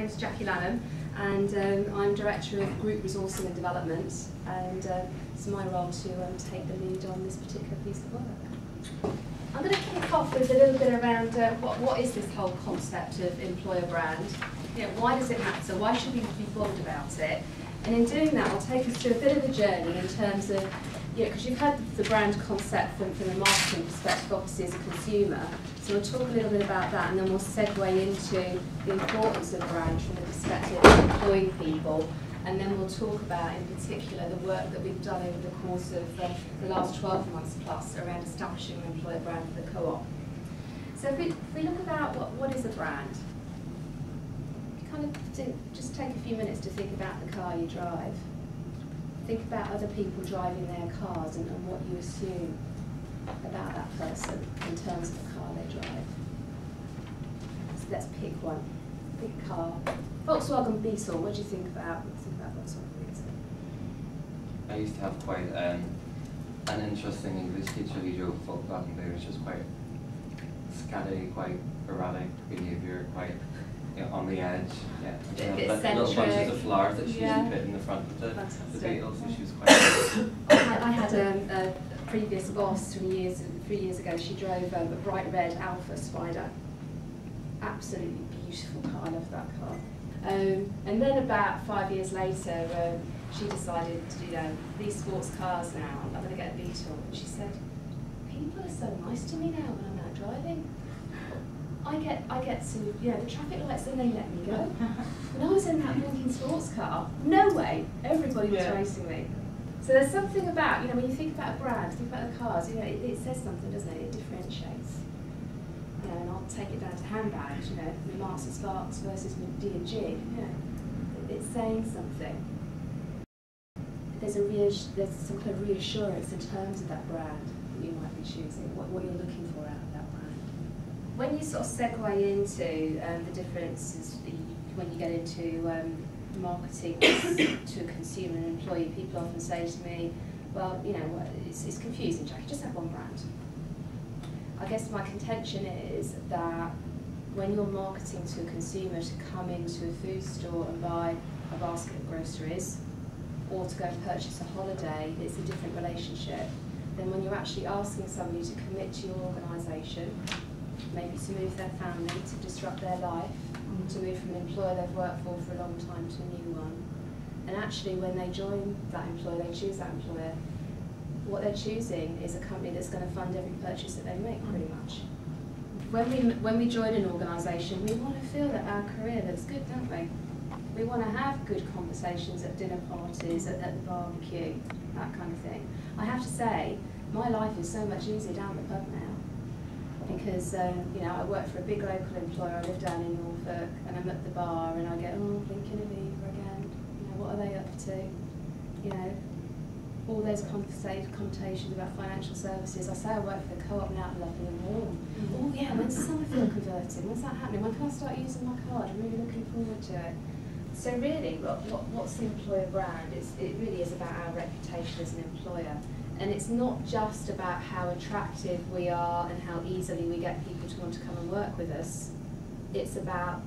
name's Jackie Lanham, and I'm Director of Group Resourcing and Development, and it's my role to take the lead on this particular piece of work. I'm going to kick off with a little bit around what is this whole concept of employer brand? You know, why does it matter? Why should we be bothered about it? And in doing that, I'll take us through a bit of a journey in terms of, because you've had the brand concept from a marketing perspective, obviously as a consumer. So we'll talk a little bit about that, and then we'll segue into the importance of brand from the perspective of employing people. And then we'll talk about, in particular, the work that we've done over the course of the last 12 months plus around establishing an employer brand for the co-op. So if we look about what is a brand, kind of just take a few minutes to think about the car you drive. Think about other people driving their cars and what you assume about that person in terms of the car they drive. So let's pick one. Pick a car. Volkswagen Beetle. What do you think about Volkswagen Beetle? I used to have quite an interesting English teacher who drove Volkswagen Beetle, which was quite scatty, quite erratic behaviour, quite on the edge. Yeah. Little bunches of flowers that she used to put in the front of the Beetle, so she was quite. I had a previous boss 3 years ago. She drove a bright red Alpha Spider. Absolutely beautiful car. I love that car. And then about 5 years later, she decided to these sports cars now. I'm going to get a Beetle. And she said, "People are so nice to me now when I'm out driving. I get to, the traffic lights and they let me go. When I was in that blinking sports car, no way, everybody was racing me." So there's something about, when you think about a brand, think about the cars, it says something, doesn't it? It differentiates. And I'll take it down to handbags, the Marks and Sparks versus D&G, it's saying something. There's some kind of reassurance in terms of that brand that you might be choosing, what you're looking for out of that brand. When you sort of segue into the differences, when you get into marketing to a consumer and employee, people often say to me, well, it's confusing, Jackie, just have one brand. I guess my contention is that when you're marketing to a consumer to come into a food store and buy a basket of groceries, or to go and purchase a holiday, it's a different relationship than when you're actually asking somebody to commit to your organisation, maybe to move their family, to disrupt their life, to move from an employer they've worked for a long time to a new one. And actually when they join that employer, they choose that employer, what they're choosing is a company that's going to fund every purchase that they make, pretty much. When we join an organisation, we want to feel that our career looks good, don't we? We want to have good conversations at dinner parties, at the barbecue, that kind of thing. I have to say, my life is so much easier down the pub now. Because I work for a big local employer. I live down in Norfolk, and I'm at the bar, and I go, blinking Aviva again. What are they up to? All those connotations about financial services. I say I work for the co-op now, lovely and warm. Oh yeah, when's Summerfield converting? When's that happening? When can I start using my card? I'm really looking forward to it. So really, what's the employer brand? It really is about our reputation as an employer. And it's not just about how attractive we are and how easily we get people to want to come and work with us. It's about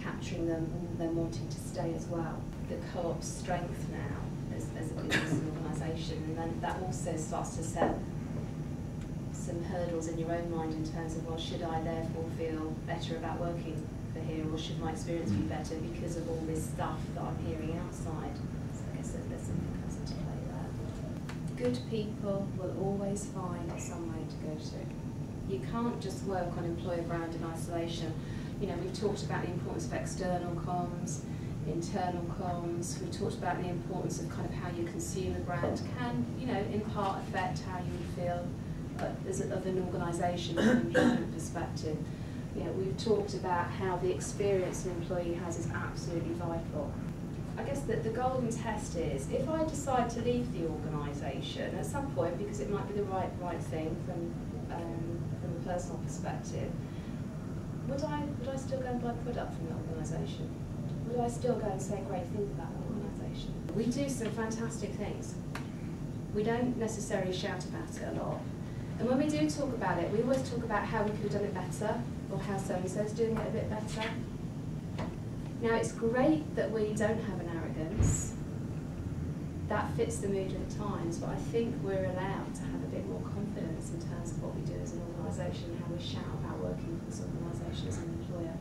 capturing them and them wanting to stay as well. The co-op's strength now as a business organisation, and then that also starts to set some hurdles in your own mind in terms of, well, should I therefore feel better about working for here, or should my experience be better because of all this stuff that I'm hearing outside? So I guess there's something comes into play there. Good people will always find somewhere to go to. You can't just work on employer brand in isolation. We've talked about the importance of external comms, internal comms. We talked about the importance of kind of how your consumer brand can, in part affect how you would feel as of an organisation from an employment perspective. We've talked about how the experience an employee has is absolutely vital. I guess that the golden test is, if I decide to leave the organisation at some point, because it might be the right thing from a personal perspective, would I still go and buy product from the organisation? Would I still go and say great things about the organisation? We do some fantastic things. We don't necessarily shout about it a lot. And when we do talk about it, we always talk about how we could have done it better, or how so-and-so's doing it a bit better. Now it's great that we don't have an arrogance. That fits the mood of the times, but I think we're allowed to have a bit more confidence in terms of what we do as an organisation and how we shout about working for this organisation as an employer.